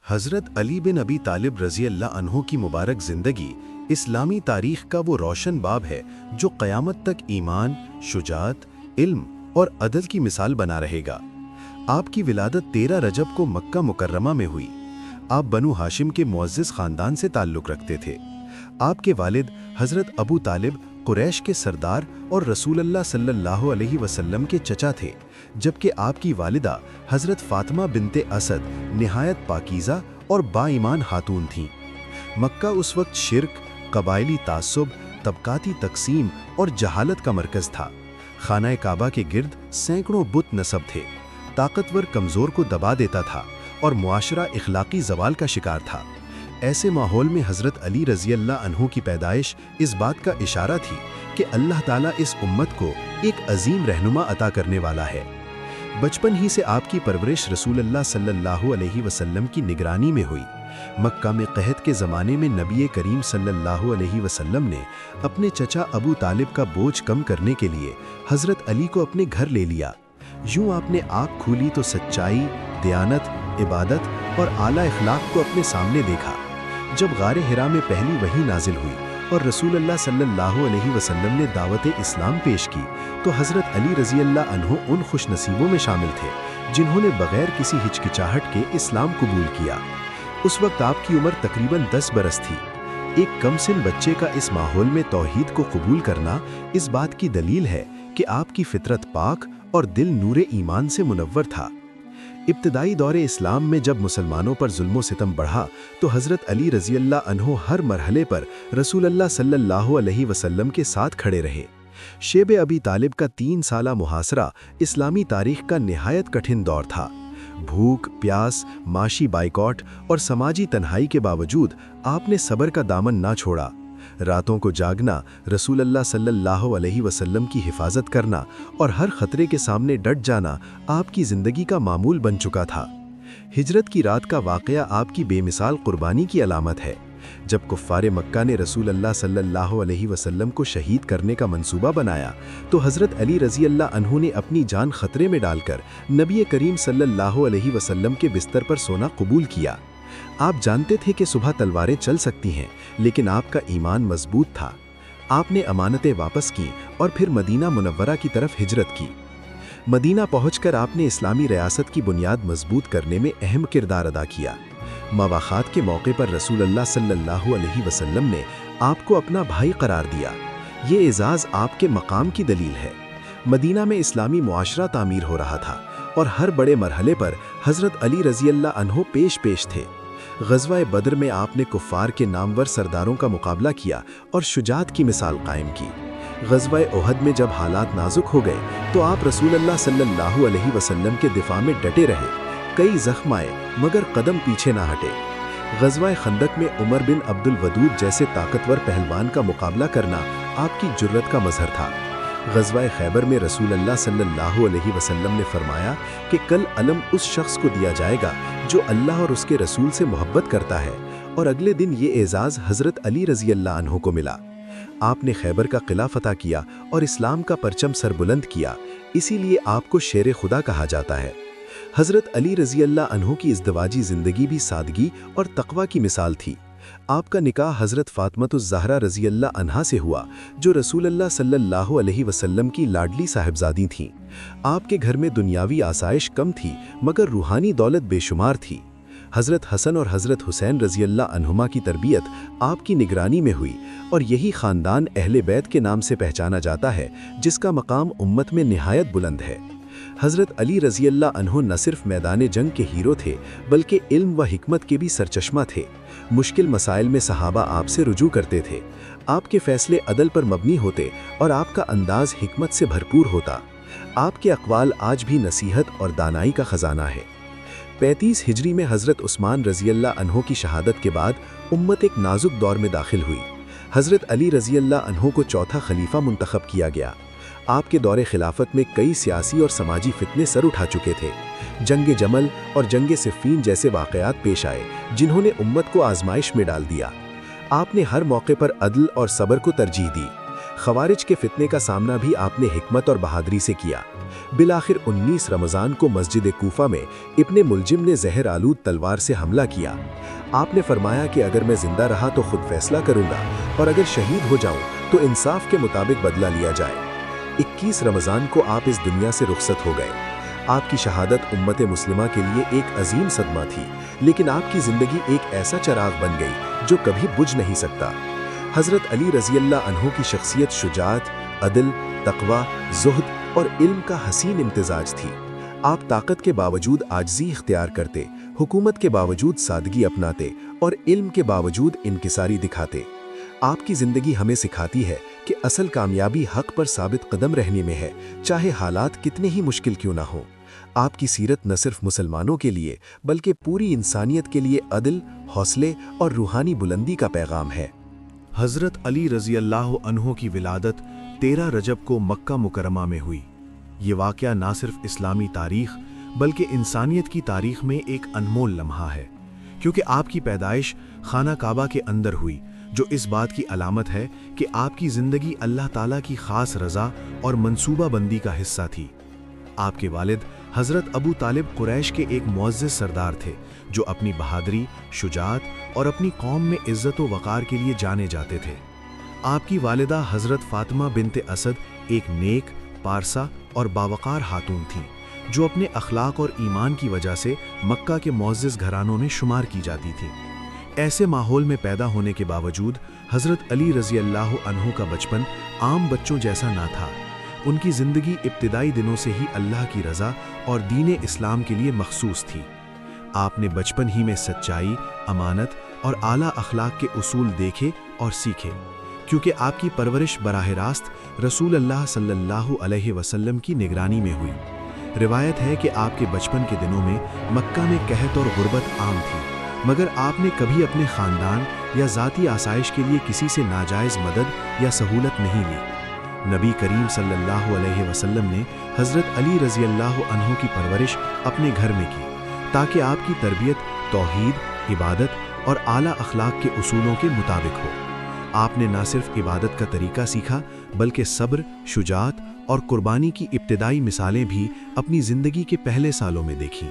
حضرت علی بن ابی طالب رضی اللہ عنہ کی مبارک زندگی اسلامی تاریخ کا وہ روشن باب ہے جو قیامت تک ایمان، شجاعت، علم اور عدل کی مثال بنا رہے گا۔ آپ کی ولادت 13 رجب کو مکہ مکرمہ میں ہوئی۔ آپ بنو ہاشم کے معزز خاندان سے تعلق رکھتے تھے۔ آپ کے والد حضرت ابو طالب قریش کے سردار اور رسول اللہ صلی اللہ علیہ وسلم کے چچا تھے، جبکہ آپ کی والدہ حضرت فاطمہ بنت اسد نہایت پاکیزہ اور با ایمان خاتون تھیں۔ مکہ اس وقت شرک، قبائلی تعصب، طبقاتی تقسیم اور جہالت کا مرکز تھا۔ خانہ کعبہ کے گرد سینکڑوں بت نصب تھے۔ طاقتور کمزور کو دبا دیتا تھا اور معاشرہ اخلاقی زوال کا شکار تھا۔ ایسے ماحول میں حضرت علی رضی اللہ عنہ کی پیدائش اس بات کا اشارہ تھی کہ اللہ تعالیٰ اس امت کو ایک عظیم رہنما عطا کرنے والا ہے۔ بچپن ہی سے آپ کی پرورش رسول اللہ صلی اللہ علیہ وسلم کی نگرانی میں ہوئی۔ مکہ میں قحط کے زمانے میں نبی کریم صلی اللہ علیہ وسلم نے اپنے چچا ابو طالب کا بوجھ کم کرنے کے لیے حضرت علی کو اپنے گھر لے لیا۔ یوں آپ نے آنکھ کھولی تو سچائی، دیانت، عبادت اور اعلیٰ اخلاق کو اپنے سامنے دیکھا۔ جب غار حرا میں پہلی وحی نازل ہوئی اور رسول اللہ صلی اللہ علیہ وسلم نے دعوت اسلام پیش کی تو حضرت علی رضی اللہ عنہ ان خوش نصیبوں میں شامل تھے جنہوں نے بغیر کسی ہچکچاہٹ کے اسلام قبول کیا۔ اس وقت آپ کی عمر تقریباً 10 برس تھی۔ ایک کم سن بچے کا اس ماحول میں توحید کو قبول کرنا اس بات کی دلیل ہے کہ آپ کی فطرت پاک اور دل نور ایمان سے منور تھا۔ ابتدائی دور اسلام میں جب مسلمانوں پر ظلم و ستم بڑھا تو حضرت علی رضی اللہ عنہ ہر مرحلے پر رسول اللہ صلی اللہ علیہ وسلم کے ساتھ کھڑے رہے۔ شیب ابی طالب کا 3 سالہ محاصرہ اسلامی تاریخ کا نہایت کٹھن دور تھا۔ بھوک، پیاس، معاشی بائیکاٹ اور سماجی تنہائی کے باوجود آپ نے صبر کا دامن نہ چھوڑا۔ راتوں کو جاگنا، رسول اللہ صلی اللہ علیہ وسلم کی حفاظت کرنا اور ہر خطرے کے سامنے ڈٹ جانا آپ کی زندگی کا معمول بن چکا تھا۔ ہجرت کی رات کا واقعہ آپ کی بے مثال قربانی کی علامت ہے۔ جب کفار مکہ نے رسول اللہ صلی اللہ علیہ وسلم کو شہید کرنے کا منصوبہ بنایا تو حضرت علی رضی اللہ عنہ نے اپنی جان خطرے میں ڈال کر نبی کریم صلی اللہ علیہ وسلم کے بستر پر سونا قبول کیا۔ آپ جانتے تھے کہ صبح تلواریں چل سکتی ہیں، لیکن آپ کا ایمان مضبوط تھا۔ آپ نے امانتیں واپس کی اور پھر مدینہ منورہ کی طرف ہجرت کی۔ مدینہ پہنچ کر آپ نے اسلامی ریاست کی بنیاد مضبوط کرنے میں اہم کردار ادا کیا۔ مواخات کے موقع پر رسول اللہ صلی اللہ علیہ وسلم نے آپ کو اپنا بھائی قرار دیا۔ یہ اعزاز آپ کے مقام کی دلیل ہے۔ مدینہ میں اسلامی معاشرہ تعمیر ہو رہا تھا اور ہر بڑے مرحلے پر حضرت علی رضی اللہ عنہ پیش تھے۔ غزوہ بدر میں آپ نے کفار کے نامور سرداروں کا مقابلہ کیا اور شجاعت کی مثال قائم کی۔ غزوہ احد میں جب حالات نازک ہو گئے تو آپ رسول اللہ صلی اللہ علیہ وسلم کے دفاع میں ڈٹے رہے۔ کئی زخم آئے مگر قدم پیچھے نہ ہٹے۔ غزوہ خندق میں عمر بن عبد الودود جیسے طاقتور پہلوان کا مقابلہ کرنا آپ کی جرت کا مظہر تھا۔ غزوہ خیبر میں رسول اللہ صلی اللہ علیہ وسلم نے فرمایا کہ کل علم اس شخص کو دیا جائے گا جو اللہ اور اس کے رسول سے محبت کرتا ہے، اور اگلے دن یہ اعزاز حضرت علی رضی اللہ عنہ کو ملا۔ آپ نے خیبر کا قلعہ فتح کیا اور اسلام کا پرچم سربلند کیا، اسی لیے آپ کو شیر خدا کہا جاتا ہے۔ حضرت علی رضی اللہ عنہ کی ازدواجی زندگی بھی سادگی اور تقوی کی مثال تھی۔ آپ کا نکاح حضرت فاطمہ الزہرا رضی اللہ عنہا سے ہوا، جو رسول اللہ صلی اللہ علیہ وسلم کی لاڈلی صاحبزادی تھیں۔ آپ کے گھر میں دنیاوی آسائش کم تھی مگر روحانی دولت بے شمار تھی۔ حضرت حسن اور حضرت حسین رضی اللہ عنہما کی تربیت آپ کی نگرانی میں ہوئی، اور یہی خاندان اہل بیت کے نام سے پہچانا جاتا ہے، جس کا مقام امت میں نہایت بلند ہے۔ حضرت علی رضی اللہ عنہ نہ صرف میدان جنگ کے ہیرو تھے بلکہ علم و حکمت کے بھی سرچشمہ تھے۔ مشکل مسائل میں صحابہ آپ سے رجوع کرتے تھے۔ آپ کے فیصلے عدل پر مبنی ہوتے اور آپ کا انداز حکمت سے بھرپور ہوتا۔ آپ کے اقوال آج بھی نصیحت اور دانائی کا خزانہ ہے۔ 35 ہجری میں حضرت عثمان رضی اللہ عنہ کی شہادت کے بعد امت ایک نازک دور میں داخل ہوئی۔ حضرت علی رضی اللہ عنہ کو چوتھا خلیفہ منتخب کیا گیا۔ آپ کے دور خلافت میں کئی سیاسی اور سماجی فتنے سر اٹھا چکے تھے۔ جنگ جمل اور جنگ صفین جیسے واقعات پیش آئے جنہوں نے امت کو آزمائش میں ڈال دیا۔ آپ نے ہر موقع پر عدل اور صبر کو ترجیح دی۔ خوارج کے فتنے کا سامنا بھی آپ نے حکمت اور بہادری سے کیا۔ بالآخر 19 رمضان کو مسجد کوفہ میں ابن ملجم نے زہر آلود تلوار سے حملہ کیا۔ آپ نے فرمایا کہ اگر میں زندہ رہا تو خود فیصلہ کروں گا، اور اگر شہید ہو جاؤں تو انصاف کے مطابق بدلہ لیا جائے۔ 21 رمضان کو آپ اس دنیا سے رخصت ہو گئے۔ آپ کی شہادت امت مسلمہ کے لیے ایک عظیم صدمہ تھی، لیکن آپ کی زندگی ایک ایسا چراغ بن گئی جو کبھی بجھ نہیں سکتا۔ حضرت علی رضی اللہ عنہ کی شخصیت شجاعت، عدل، تقوی، زہد اور علم کا حسین امتزاج تھی۔ آپ طاقت کے باوجود عاجزی اختیار کرتے، حکومت کے باوجود سادگی اپناتے اور علم کے باوجود انکساری دکھاتے۔ آپ کی زندگی ہمیں سکھاتی ہے کہ اصل کامیابی حق پر ثابت قدم رہنے میں ہے، چاہے حالات کتنے ہی مشکل کیوں نہ ہوں۔ آپ کی سیرت نہ صرف مسلمانوں کے لیے بلکہ پوری انسانیت کے لیے عدل، حوصلے اور روحانی بلندی کا پیغام ہے۔ حضرت علی رضی اللہ عنہ کی ولادت 13 رجب کو مکہ مکرمہ میں ہوئی۔ یہ واقعہ نہ صرف اسلامی تاریخ بلکہ انسانیت کی تاریخ میں ایک انمول لمحہ ہے، کیونکہ آپ کی پیدائش خانہ کعبہ کے اندر ہوئی، جو اس بات کی علامت ہے کہ آپ کی زندگی اللہ تعالیٰ کی خاص رضا اور منصوبہ بندی کا حصہ تھی۔ آپ کے والد حضرت ابو طالب قریش کے ایک معزز سردار تھے، جو اپنی بہادری، شجاعت اور اپنی قوم میں عزت و وقار کے لیے جانے جاتے تھے۔ آپ کی والدہ حضرت فاطمہ بنت اسد ایک نیک، پارسا اور باوقار خاتون تھیں، جو اپنے اخلاق اور ایمان کی وجہ سے مکہ کے معزز گھرانوں میں شمار کی جاتی تھیں۔ ایسے ماحول میں پیدا ہونے کے باوجود حضرت علی رضی اللہ عنہ کا بچپن عام بچوں جیسا نہ تھا۔ ان کی زندگی ابتدائی دنوں سے ہی اللہ کی رضا اور دین اسلام کے لیے مخصوص تھی۔ آپ نے بچپن ہی میں سچائی، امانت اور اعلیٰ اخلاق کے اصول دیکھے اور سیکھے، کیونکہ آپ کی پرورش براہ راست رسول اللہ صلی اللہ علیہ وسلم کی نگرانی میں ہوئی۔ روایت ہے کہ آپ کے بچپن کے دنوں میں مکہ میں قحط اور غربت عام تھی، مگر آپ نے کبھی اپنے خاندان یا ذاتی آسائش کے لیے کسی سے ناجائز مدد یا سہولت نہیں لی۔ نبی کریم صلی اللہ علیہ وسلم نے حضرت علی رضی اللہ عنہ کی پرورش اپنے گھر میں کی، تاکہ آپ کی تربیت توحید، عبادت اور اعلیٰ اخلاق کے اصولوں کے مطابق ہو۔ آپ نے نہ صرف عبادت کا طریقہ سیکھا بلکہ صبر، شجاعت اور قربانی کی ابتدائی مثالیں بھی اپنی زندگی کے پہلے سالوں میں دیکھیں۔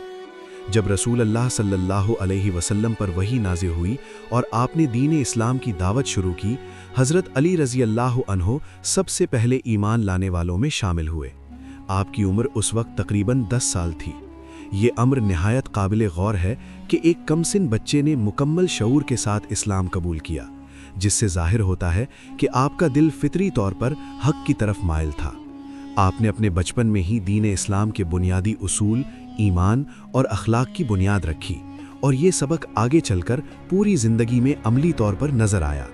جب رسول اللہ صلی اللہ علیہ وسلم پر وحی نازل ہوئی اور آپ نے دین اسلام کی دعوت شروع کی، حضرت علی رضی اللہ عنہ سب سے پہلے ایمان لانے والوں میں شامل ہوئے۔ آپ کی عمر اس وقت تقریباً 10 سال تھی۔ یہ امر نہایت قابل غور ہے کہ ایک کم سن بچے نے مکمل شعور کے ساتھ اسلام قبول کیا، جس سے ظاہر ہوتا ہے کہ آپ کا دل فطری طور پر حق کی طرف مائل تھا۔ آپ نے اپنے بچپن میں ہی دین اسلام کے بنیادی اصول، ایمان اور اخلاق کی بنیاد رکھی، اور یہ سبق آگے چل کر پوری زندگی میں عملی طور پر نظر آیا۔